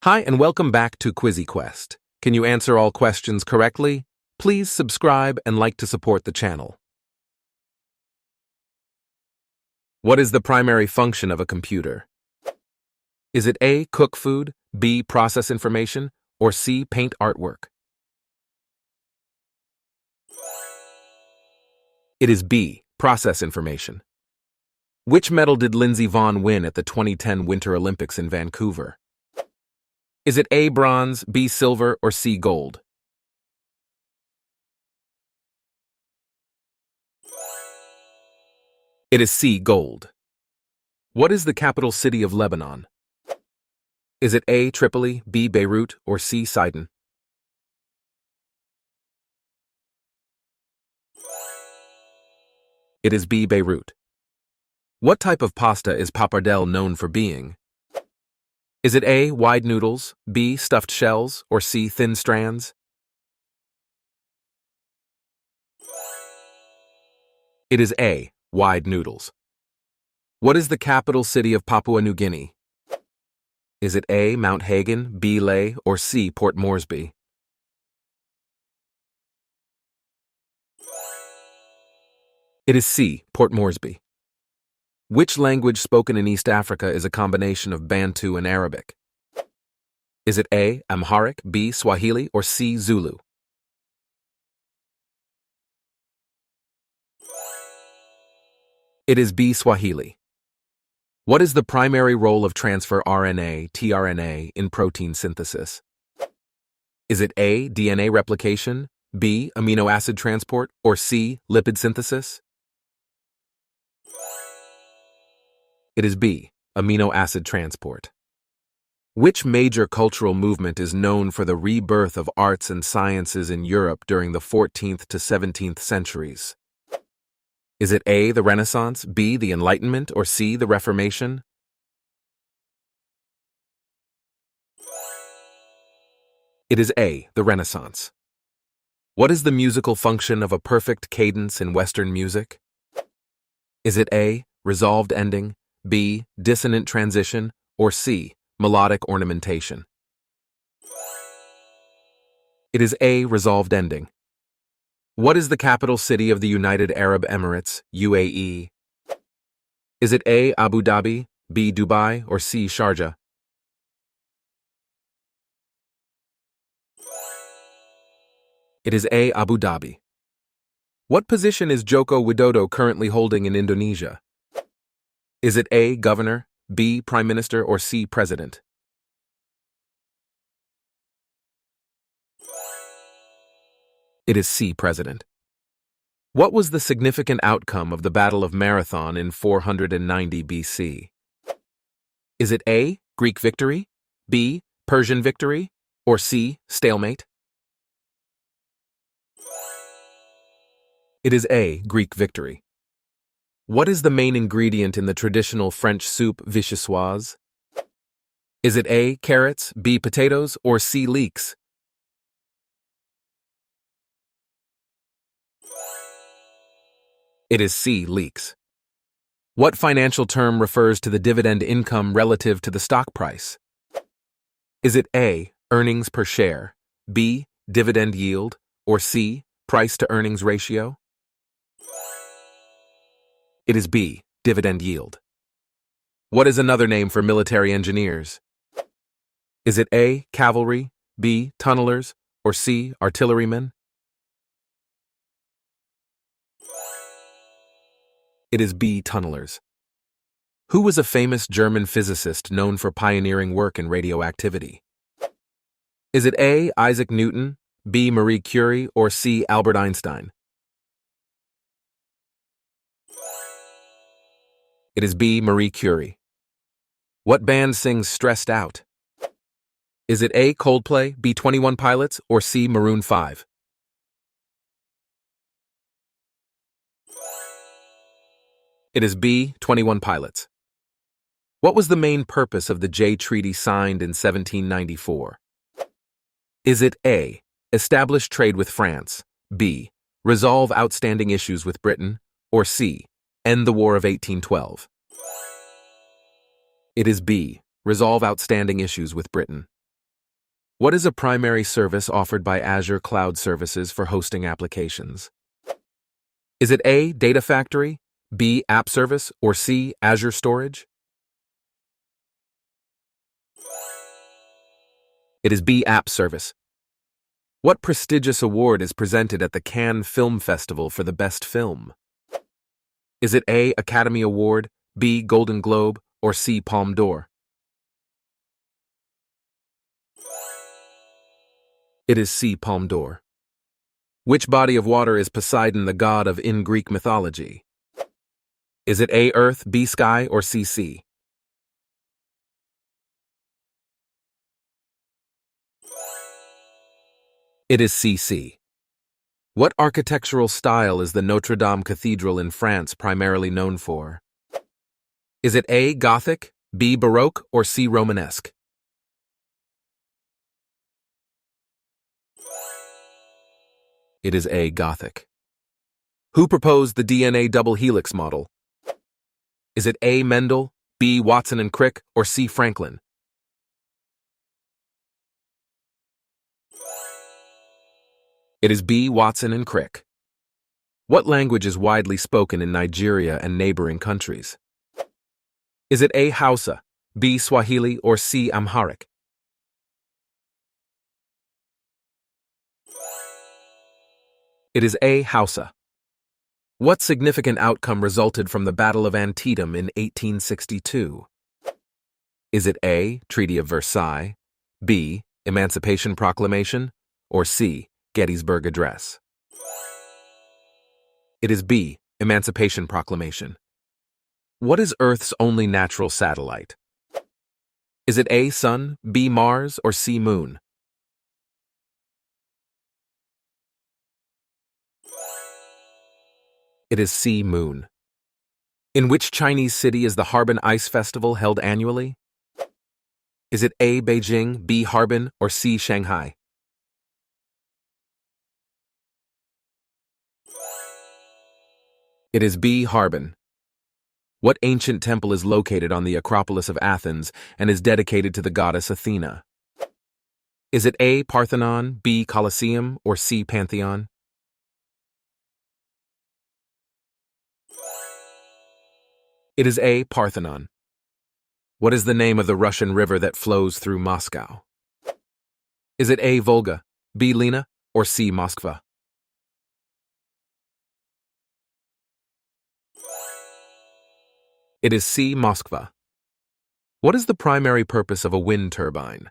Hi and welcome back to QuizzyQuest. Can you answer all questions correctly? Please subscribe and like to support the channel. What is the primary function of a computer? Is it A, cook food, B, process information, or C, paint artwork? It is B, process information. Which medal did Lindsey Vonn win at the 2010 Winter Olympics in Vancouver? Is it A, bronze, B, silver, or C, gold? It is C, gold. What is the capital city of Lebanon? Is it A, Tripoli, B, Beirut, or C, Sidon? It is B, Beirut. What type of pasta is pappardelle known for being? Is it A, wide noodles, B, stuffed shells, or C, thin strands? It is A, wide noodles. What is the capital city of Papua New Guinea? Is it A, Mount Hagen, B, Lae, or C, Port Moresby? It is C, Port Moresby. Which language spoken in East Africa is a combination of Bantu and Arabic? Is it A, Amharic, B, Swahili, or C, Zulu? It is B, Swahili. What is the primary role of transfer RNA, tRNA, in protein synthesis? Is it A, DNA replication, B, amino acid transport, or C, lipid synthesis? It is B, amino acid transport. Which major cultural movement is known for the rebirth of arts and sciences in Europe during the 14th to 17th centuries? Is it A, the Renaissance, B, the Enlightenment, or C, the Reformation? It is A, the Renaissance. What is the musical function of a perfect cadence in Western music? Is it A, resolved ending, B, dissonant transition, or C, melodic ornamentation? It is A, resolved ending. What is the capital city of the United Arab Emirates, UAE? Is it A, Abu Dhabi, B, Dubai, or C, Sharjah? It is A, Abu Dhabi. What position is Joko Widodo currently holding in Indonesia? Is it A, governor, B, prime minister, or C, president? It is C, president. What was the significant outcome of the Battle of Marathon in 490 BC? Is it A, Greek victory, B, Persian victory, or C, stalemate? It is A, Greek victory. What is the main ingredient in the traditional French soup vichyssoise? Is it A, carrots, B, potatoes, or C, leeks? It is C, leeks. What financial term refers to the dividend income relative to the stock price? Is it A, earnings per share, B, dividend yield, or C, price to earnings ratio? It is B, dividend yield. What is another name for military engineers? Is it A, cavalry, B, tunnelers, or C, artillerymen? It is B, tunnelers. Who was a famous German physicist known for pioneering work in radioactivity? Is it A, Isaac Newton, B, Marie Curie, or C, Albert Einstein? It is B, Marie Curie. What band sings Stressed Out? Is it A, Coldplay, B, 21 Pilots, or C, Maroon 5? It is B, 21 Pilots. What was the main purpose of the Jay Treaty signed in 1794? Is it A, establish trade with France, B, resolve outstanding issues with Britain, or C, end the War of 1812? It is B, resolve outstanding issues with Britain. What is a primary service offered by Azure Cloud Services for hosting applications? Is it A, Data Factory, B, App Service, or C, Azure Storage? It is B, App Service. What prestigious award is presented at the Cannes Film Festival for the best film? Is it A, Academy Award, B, Golden Globe, or C, Palme d'Or? It is C, Palme d'Or. Which body of water is Poseidon, the god of in Greek mythology? Is it A, Earth, B, Sky, or C, Sea? It is C, Sea. What architectural style is the Notre Dame Cathedral in France primarily known for? Is it A, Gothic, B, Baroque, or C, Romanesque? It is A, Gothic. Who proposed the DNA double helix model? Is it A, Mendel, B, Watson and Crick, or C, Franklin? It is B, Watson and Crick. What language is widely spoken in Nigeria and neighboring countries? Is it A, Hausa, B, Swahili, or C, Amharic? It is A, Hausa. What significant outcome resulted from the Battle of Antietam in 1862? Is it A, Treaty of Versailles, B, Emancipation Proclamation, or C, Gettysburg Address? It is B, Emancipation Proclamation. What is Earth's only natural satellite? Is it A, Sun, B, Mars, or C, Moon? It is C, Moon. In which Chinese city is the Harbin Ice Festival held annually? Is it A, Beijing, B, Harbin, or C, Shanghai? It is B, Harbin. What ancient temple is located on the Acropolis of Athens and is dedicated to the goddess Athena? Is it A, Parthenon, B, Colosseum, or C, Pantheon? It is A, Parthenon. What is the name of the Russian river that flows through Moscow? Is it A, Volga, B, Lena, or C, Moskva? It is C, Moskva. What is the primary purpose of a wind turbine?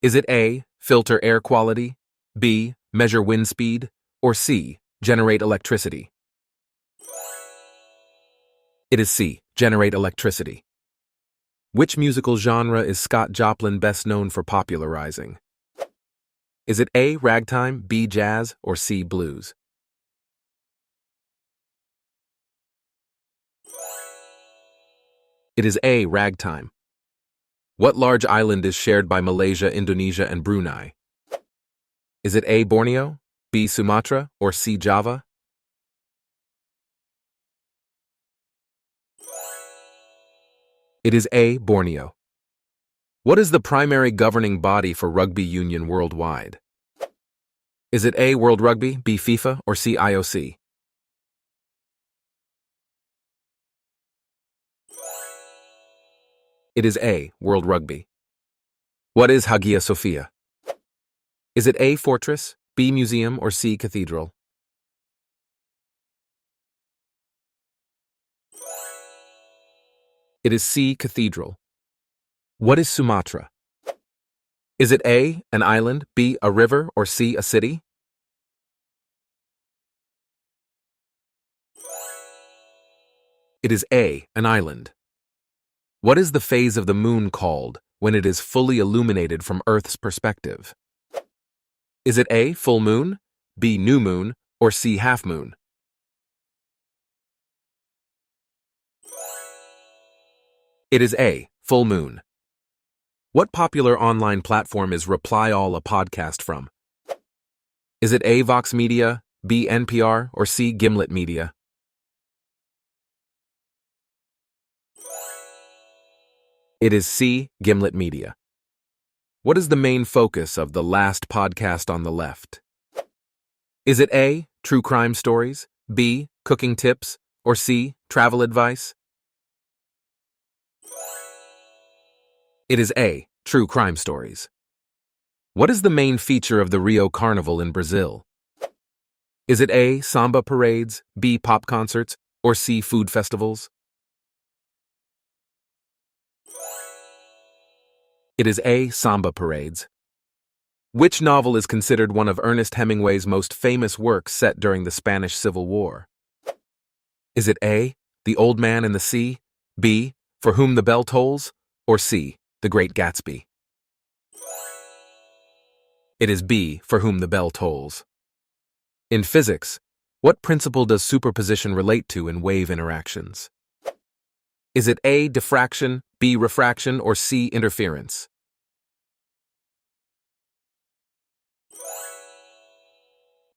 Is it A, filter air quality, B, measure wind speed, or C, generate electricity? It is C, generate electricity. Which musical genre is Scott Joplin best known for popularizing? Is it A, ragtime, B, jazz, or C, blues? It is A, ragtime. What large island is shared by Malaysia, Indonesia, and Brunei? Is it A, Borneo, B, Sumatra, or C, Java? It is A, Borneo. What is the primary governing body for rugby union worldwide? Is it A, World Rugby, B, FIFA, or C, IOC? It is A, World Rugby. What is Hagia Sophia? Is it A, fortress, B, museum, or C, cathedral? It is C, cathedral. What is Sumatra? Is it A, an island, B, a river, or C, a city? It is A, an island. What is the phase of the moon called when it is fully illuminated from Earth's perspective? Is it A, full moon, B, new moon, or C, half moon? It is A, full moon. What popular online platform is Reply All a podcast from? Is it A, Vox Media, B, NPR, or C, Gimlet Media? It is C, Gimlet Media. What is the main focus of the last podcast on the left? Is it A, true crime stories, B, cooking tips, or C, travel advice? It is A, true crime stories. What is the main feature of the Rio Carnival in Brazil? Is it A, samba parades, B, pop concerts, or C, food festivals? It is A, samba parades. Which novel is considered one of Ernest Hemingway's most famous works set during the Spanish Civil War? Is it A, The Old Man and the Sea, B, For Whom the Bell Tolls, or C, The Great Gatsby? It is B, For Whom the Bell Tolls. In physics, what principle does superposition relate to in wave interactions? Is it A, diffraction, B, refraction, or C, interference?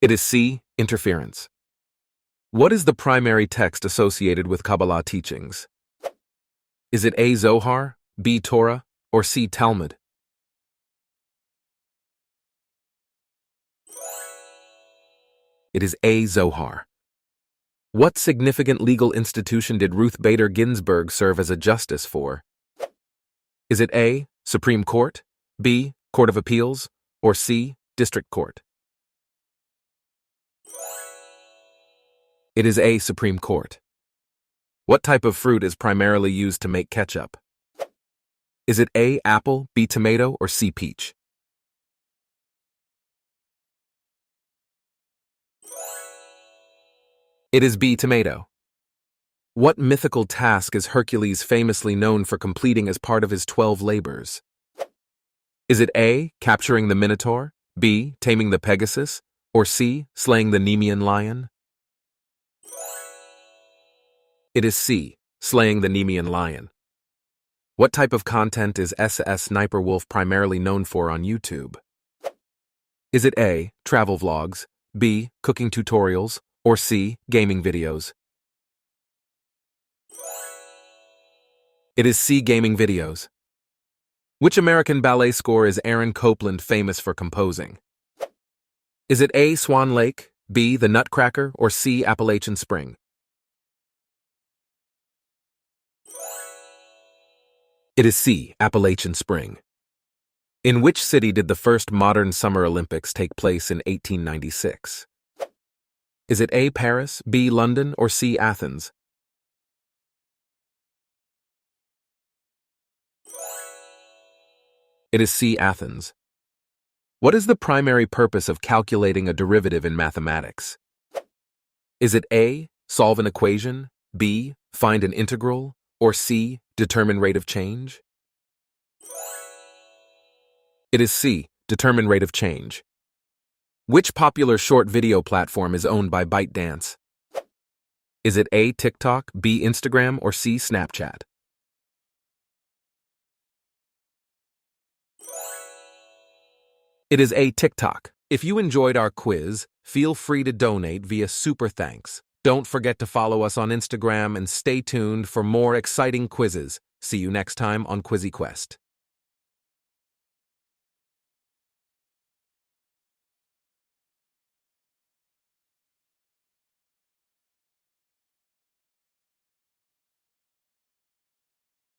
It is C, interference. What is the primary text associated with Kabbalah teachings? Is it A, Zohar, B, Torah, or C, Talmud? It is A, Zohar. What significant legal institution did Ruth Bader Ginsburg serve as a justice for? Is it A, Supreme Court, B, Court of Appeals, or C, District Court? It is A, Supreme Court. What type of fruit is primarily used to make ketchup? Is it A, apple, B, tomato, or C, peach? It is B, tomato. What mythical task is Hercules famously known for completing as part of his 12 labors? Is it A, capturing the Minotaur, B, taming the Pegasus, or C, slaying the Nemean lion? It is C, slaying the Nemean lion. What type of content is SS Sniper Wolf primarily known for on YouTube? Is it A, travel vlogs, B, cooking tutorials, or C, gaming videos? It is C, gaming videos. Which American ballet score is Aaron Copland famous for composing? Is it A, Swan Lake, B, The Nutcracker, or C, Appalachian Spring? It is C, Appalachian Spring. In which city did the first modern Summer Olympics take place in 1896? Is it A, Paris, B, London, or C, Athens? It is C, Athens. What is the primary purpose of calculating a derivative in mathematics? Is it A, solve an equation, B, find an integral, or C, determine rate of change? It is C, determine rate of change. Which popular short video platform is owned by ByteDance? Is it A, TikTok, B, Instagram, or C, Snapchat? It is A, TikTok. If you enjoyed our quiz, feel free to donate via Super Thanks. Don't forget to follow us on Instagram and stay tuned for more exciting quizzes. See you next time on QuizzyQuest.